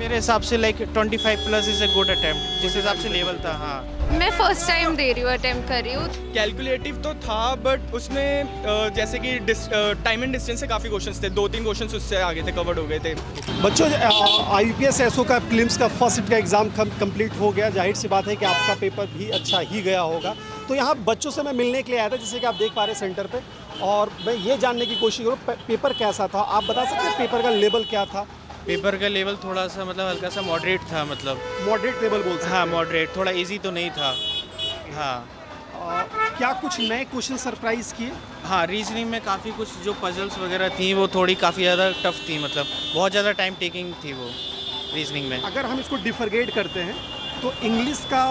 मेरे हिसाब से like 25 plus is a good attempt, जिस हिसाब से लेवल था। हाँ, मैं फर्स्ट टाइम दे रही हूँ, अटेम्प्ट कर रही हूँ। कैलकुलेटिव तो था बट उसमें जैसे कि टाइम एंड डिस्टेंस से काफ़ी क्वेश्चंस थे, 2-3 क्वेश्चंस उससे आगे थे, कवर्ड हो गए थे। बच्चों, IUPAS SO का प्रीलिम्स का फर्स्ट शिफ्ट का एग्ज़ाम कंप्लीट हो गया। जाहिर सी बात है कि आपका पेपर भी अच्छा ही गया होगा। तो यहाँ बच्चों से मैं मिलने के लिए आया था, जैसे कि आप देख पा रहे हैं सेंटर पे, और मैं ये जानने की कोशिश करूँ पेपर कैसा था। आप बता सकते हैं पेपर का लेवल क्या था? पेपर का लेवल थोड़ा सा मतलब हल्का सा मॉडरेट था, मतलब मॉडरेट लेवल बोल सकते हाँ मॉडरेट, थोड़ा इजी तो नहीं था। हाँ हैं। क्या कुछ नए क्वेश्चन सरप्राइज किए? हाँ, रीजनिंग में काफ़ी कुछ जो पजल्स वगैरह थी वो थोड़ी काफ़ी ज़्यादा टफ थी, मतलब बहुत ज़्यादा टाइम टेकिंग थी वो रीजनिंग में। अगर हम इसको डिफरेंशिएट करते हैं तो इंग्लिश का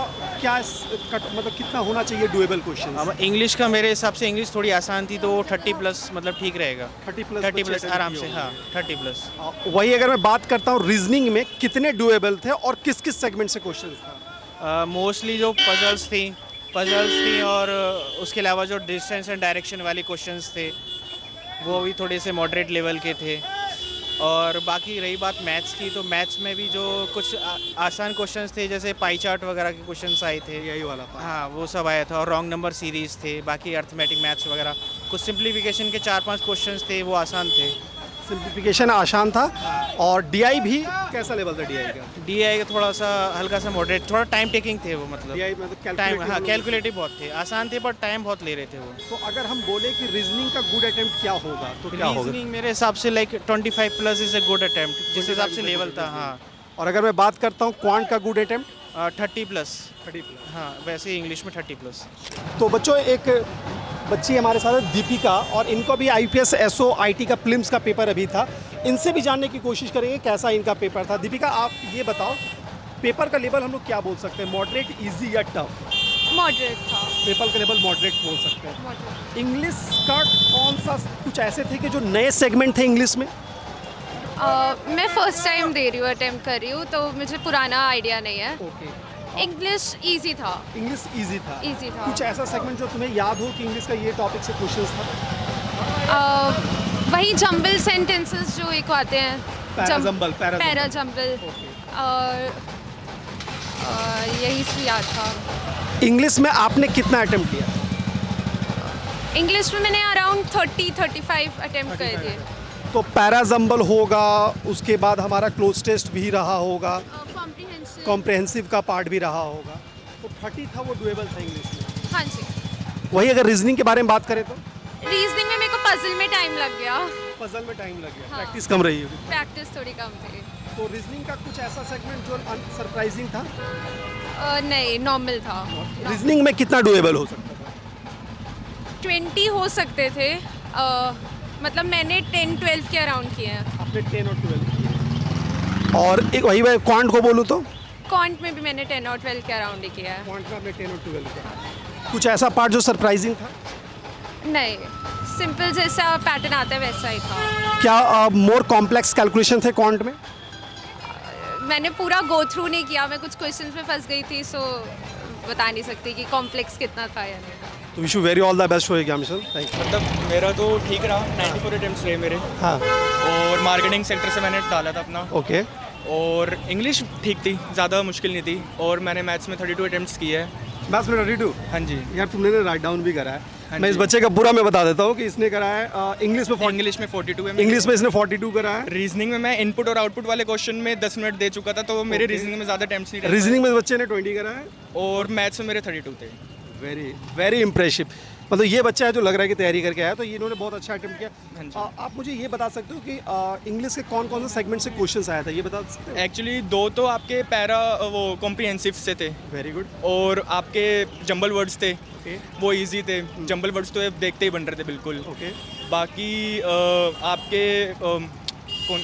क्या मतलब कितना होना चाहिए डुएबल क्वेश्चन? अब इंग्लिश का मेरे हिसाब से इंग्लिश थोड़ी आसान थी, तो 30 प्लस मतलब ठीक रहेगा। 30 प्लस आराम से, हाँ 30 प्लस। वही अगर मैं बात करता हूँ रीजनिंग में कितने डुएबल थे और किस किस सेगमेंट से क्वेश्चन था? मोस्टली जो पजल्स थी और उसके अलावा जो डिस्टेंस एंड डायरेक्शन वाले क्वेश्चंस थे वो भी थोड़े से मॉडरेट लेवल के थे। और बाकी रही बात मैथ्स की, तो मैथ्स में भी जो कुछ आसान क्वेश्चंस थे, जैसे पाई चार्ट वगैरह के क्वेश्चंस आए थे, यही वाला part। हाँ वो सब आया था, और रॉन्ग नंबर सीरीज़ थे। बाकी अर्थमेटिक मैथ्स वगैरह कुछ सिंप्लीफिकेशन के 4-5 क्वेश्चंस थे, वो आसान थे। सिंप्लीफिकेशन आसान था। और DI भी कैसा लेवल था DI का? DI का थोड़ा सा हल्का सा मॉडरेट, थोड़ा टाइम टेकिंग थे वो, मतलब DI मतलब टाइम, calculative हाँ लेवल। कैलकुलेटिव बहुत थे, आसान थे पर टाइम बहुत ले रहे थे वो। तो अगर हम बोले कि रीजनिंग का गुड अटेम्प्ट क्या होगा तो क्या होगा? रीजनिंग मेरे हिसाब से like 25 plus is a good attempt, जिस हिसाब से लेवल था। हाँ, और अगर मैं बात करता हूँ क्वांट का गुड अटेम्प्ट? 30 प्लस। 30 प्लस। हाँ, वैसे इंग्लिश में 30 प्लस। तो बच्चों, एक बच्ची हमारे साथ है दीपिका, और इनको भी IUPAS SO IT का प्रीलिम्स का पेपर अभी था। इनसे भी जानने की कोशिश करेंगे कैसा इनका पेपर था। दीपिका, आप ये बताओ पेपर का लेवल हम लोग क्या बोल सकते हैं, मॉडरेट, इजी या टफ? मॉडरेट था। पेपर का लेवल मॉडरेट बोल सकते हैं। मॉडरेट। इंग्लिश का कौन सा कुछ ऐसे थे कि जो नए सेगमेंट थे इंग्लिश में? मैं फर्स्ट टाइम दे रही हूँ, अटेम्प्ट कर रही हूँ, तो मुझे पुराना आइडिया नहीं है। ओके। इंग्लिश इजी था। इंग्लिश इजी था। Easy था। कुछ ऐसा सेगमेंट जो तुम्हें याद हो कि इंग्लिश का ये टॉपिक से क्वेश्चंस था? वही जंबल सेंटेंसेस जो एक आते हैं, पैराजंबल। Para jumble, okay. और यही से याद था। इंग्लिश में आपने कितना अटेम्प्ट किया? इंग्लिश में मैंने अराउंड 30-35 अटेम्प्ट कर दिए। तो पैराजंबल होगा, उसके बाद हमारा क्लोज टेस्ट भी रहा होगा, कॉम्प्रहेंसिव का पार्ट भी रहा होगा, तो 30 था, वो डुएबल था इंग्लिश में। हाँ जी। वही अगर रीजनिंग के बारे में बात करें तो रीजनिंग में मेरे को पजल में टाइम लग गया। पजल में टाइम लग गया। हाँ। प्रैक्टिस कम रही होगी। प्रैक्टिस थोड़ी कम थी। तो रीजनिंग का कुछ ऐसा सेगमेंट जो सरप्राइजिंग था? नहीं, नॉर्मल था। रीजनिंग में कितना डुएबल हो सकता था? 20 हो सकते थे। मतलब मैंने 10-12 के अराउंड किए हैं। आपने 10 और 12 किया। और एक वही मैं क्वांट को बोलूँ तो क्वांट में भी मैंने 10 और 12 के अराउंड ही किया है। क्वांट में आपने 10 और 12 किया। कुछ ऐसा पार्ट जो सरप्राइजिंग था? नहीं, सिंपल जैसा पैटर्न आता है वैसा ही था। क्या मोर कॉम्प्लेक्स कैलकुलेशन थे क्वांट में? मैंने पूरा गो थ्रू नहीं किया, मैं कुछ क्वेश्चंस में फंस गई थी, सो बता नहीं सकती कि कॉम्प्लेक्स कितना था या नहीं था। तो wish you very all the best for examination. Thank you. मतलब मेरा तो ठीक रहा, 94 अटेम्प्ट्स रहे मेरे, हाँ, और मार्केटिंग सेक्टर से मैंने डाला था अपना। ओके। और इंग्लिश ठीक थी, ज़्यादा मुश्किल नहीं थी, और मैंने मैथ्स में 32 अटेम्प्ट्स किए हैं। मैथ्स में 32? हाँ जी। यार तुमने राइट डाउन भी करा है। हाँ मैं इस जी। बच्चे का पूरा मैं बता देता हूँ कि इसने करा है इंग्लिश में 40, इंग्लिश में 42 है। इंग्लिश में इसने 42 करा है। रीजनिंग में मैं इनपुट और आउटपुट वाले क्वेश्चन में 10 मिनट दे चुका था, तो मेरे Okay. रीजनिंग में ज़्यादा अटेम्प्ट्स नहीं रहे। रीजनिंग में इस बच्चे ने 20 करा है। और मैथ्स में मेरे 32 थे। Very very impressive. मतलब ये बच्चा है जो लग रहा है कि तैयारी करके आया, तो इन्होंने बहुत अच्छा अटेम्प्ट किया। हाँ जी। आप मुझे ये बता सकते हो कि इंग्लिश के कौन कौन से सेगमेंट से क्वेश्चंस आया था, ये बता सकते हो? एक्चुअली 2 तो आपके पैरा वो कॉम्प्रिहेंसिव से थे, वेरी गुड। और आपके जंबल वर्ड्स थे, ओके वो इजी थे। जंबल वर्ड्स तो अब देखते ही बन रहे थे बिल्कुल। ओके। बाकी आपके कौन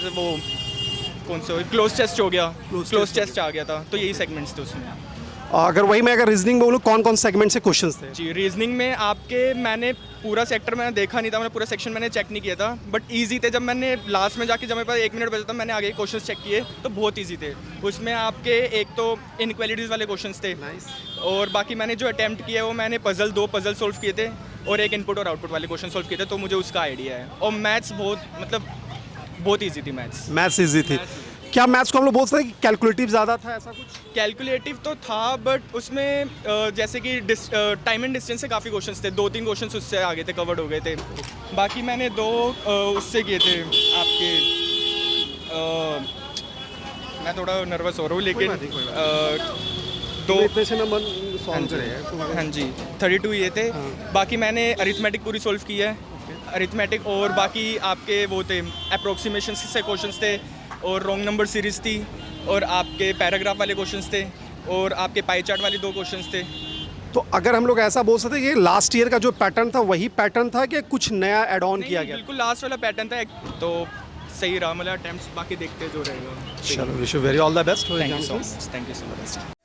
से क्लोज टेस्ट हो गया, Close क्लोज test हो टेस्ट आ गया था, तो यही सेगमेंट्स थे उसमें। अगर वही मैं अगर रीजनिंग में बोलूँ कौन कौन सेगमेंट से क्वेश्चंस थे? जी, रीजनिंग में आपके मैंने पूरा सेक्टर मैंने देखा नहीं था, मैंने पूरा सेक्शन मैंने चेक नहीं किया था, बट इजी थे। जब मैंने लास्ट में जाके, जब मेरे पास 1 मिनट बचा था, मैंने आगे क्वेश्चन चेक किए तो बहुत इजी थे। उसमें आपके एक तो इनक्वालिटीज़ वाले क्वेश्चंस थे, नाइस। और बाकी मैंने जो अटैम्प्ट किया वो मैंने 2 पजल सोल्व किए थे, और एक इनपुट और आउटपुट वाले क्वेश्चन सोल्व किए थे, तो मुझे उसका आइडिया है। और मैथ्स बहुत ईजी थी मैथ्स। मैथ्स इजी थी। क्या मैथ्स को हम लोग बोल सकते हैं कि कैलकुलेटिव ज़्यादा था, ऐसा कुछ? कैलकुलेटिव तो था, बट उसमें जैसे कि टाइम एंड डिस्टेंस से काफ़ी क्वेश्चंस थे, 2-3 क्वेश्चंस उससे आगे थे, कवर्ड हो गए थे। बाकी मैंने 2 उससे किए थे आपके, मैं थोड़ा नर्वस हो रहा हूँ लेकिन तो 2 इतने से नंबर हाँ सॉल्व जी, करे। हाँ जी 32 ये थे। बाकी मैंने अरिथमेटिक पूरी सॉल्व की है, अरिथमेटिक, और बाकी आपके वो थे अप्रोक्सीमेशन से क्वेश्चंस थे, और रॉन्ग नंबर सीरीज थी, और आपके पैराग्राफ वाले क्वेश्चंस थे, और आपके पाई चार्ट वाले 2 क्वेश्चंस थे। तो अगर हम लोग ऐसा बोल सकते हैं कि लास्ट ईयर का जो पैटर्न था वही पैटर्न था कि कुछ नया एड ऑन किया गया? बिल्कुल लास्ट वाला पैटर्न था, तो सही रहा, मतलब अटेम्प्ट्स बाकी देखते जो रहेगा। चलो, wish you very all the best. Thank you so much.